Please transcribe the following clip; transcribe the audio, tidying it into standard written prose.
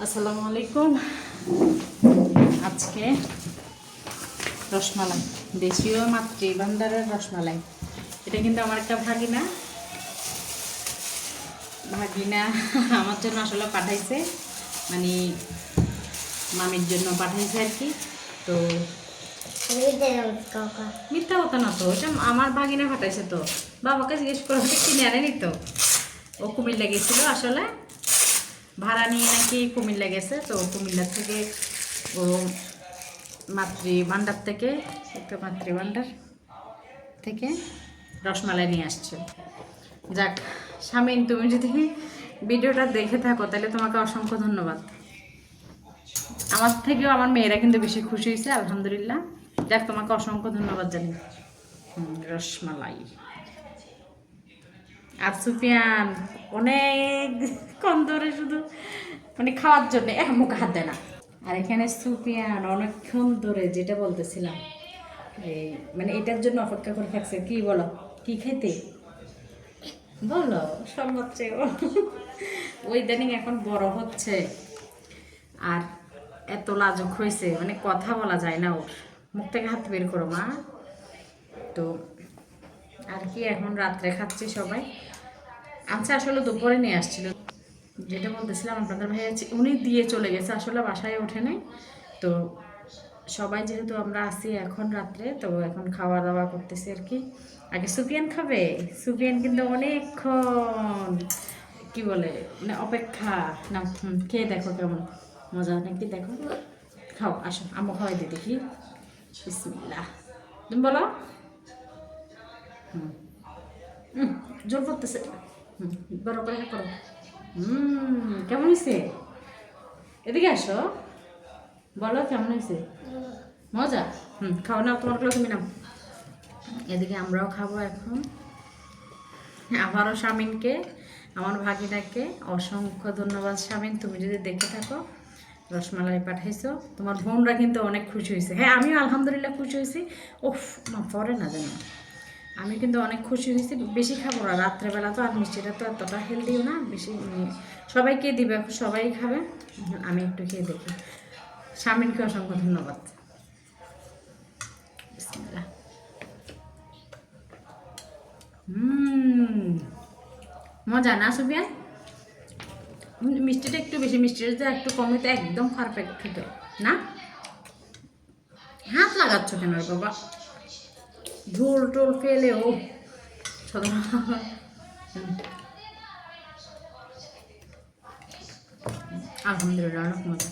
আসসালামু আলাইকুম। আজকে রসমালাই, দেশীয় মাতৃ ভান্ডারের রসমালাই। এটা কিন্তু আমার একটা ভাগিনা আমার জন্য আসলে পাঠাইছে, মানে মামির জন্য পাঠাইছে আর কি। তো মিথ্যা কথা না তো, এটা আমার ভাগিনা পাঠাইছে। তো বাবাকে জিজ্ঞেস করে কিনে আনেনি তো। ও কুমিল্লা গেছিল আসলে, ভাড়া নিয়ে নাকি কুমিল্লা গেছে। তো কুমিল্লা থেকে ও মাতৃভাণ্ডার থেকে, একটা মাতৃভাণ্ডার থেকে রসমালাই নিয়ে আসছে। যাক শামিন, তুমি যদি ভিডিওটা দেখে থাকো তাহলে তোমাকে অসংখ্য ধন্যবাদ। আমার থেকেও আমার মেয়েরা কিন্তু বেশি খুশি হয়েছে, আলহামদুলিল্লাহ। যাক, তোমাকে অসংখ্য ধন্যবাদ জানি। রসমালাই। আর সুফিয়ান অনেক কম ধরে শুধু মানে খাওয়ার জন্য মুখে হাত দেয় না। আর এখানে সুফিয়ান অনেকক্ষণ ধরে যেটা বলতেছিলাম, এই মানে এটার জন্য অপেক্ষা করে থাকছে। কি বলো, কি খেতে বলো, সব হচ্ছে ওই ইদানিং এখন বড় হচ্ছে আর এত লাজুক হয়েছে, মানে কথা বলা যায় না ওর। মুখ থেকে হাত বের করো মা। তো আর কি, এখন রাত্রে খাচ্ছি সবাই। আচ্ছা, আসলে দুপুরে নিয়ে আসছিল, যেটা বলতেছিলাম আপনাদের ভাই আছে, উনি দিয়ে চলে গেছে, আসলে বাসায় ওঠে নাই। তো সবাই যেহেতু আমরা আসি এখন রাত্রে, তো এখন খাওয়া দাওয়া করতেছি আর কি। আগে সুফিয়ান খাবে। সুফিয়ান কিন্তু অনেকক্ষণ কি বলে মানে অপেক্ষা না। খেয়ে দেখো কেমন মজা নাকি, দেখো। খাও, আসো আম্মু খাওয়াই দিই দেখি। বিসমিল্লাহ, তুমি বলো। জোর করতেছে। বড় করে করো। কেমন হয়েছে? এদিকে আসো, বলো কেমন হয়েছে। মজা? খাও না, তোমার তুমি নাও। এদিকে আমরাও খাবো এখন। আবারও শামিনকে, আমার ভাগিনাকে অসংখ্য ধন্যবাদ। শামিন, তুমি যদি দেখে থাকো, রসমালাই পাঠাইছো। তোমার বোনরা কিন্তু অনেক খুশি হয়েছে। হ্যাঁ, আমিও আলহামদুলিল্লাহ খুশি হয়েছি। ওফ, মা পরে না জানো, আমি কিন্তু অনেক খুশি হয়েছি। বেশি খাবো না রাত্রেবেলা, তো আর মিষ্টিটা তো এতটা হেলদিও না বেশি। সবাইকে দিবে, সবাই খাবে, আমি একটু খেয়ে দেখি। শামিনকে অসংখ্য ধন্যবাদ। বিসমিল্লাহ। মজা না সুফিয়ান? মিষ্টিটা একটু বেশি, মিষ্টিটা একটু কমিতে একদম পারফেক্ট খেতে না। হাত লাগাচ্ছ কেন রে বাবা? ঝোল টোল ফেলেও আলহামদুলিল্লাহ অনেক মজা।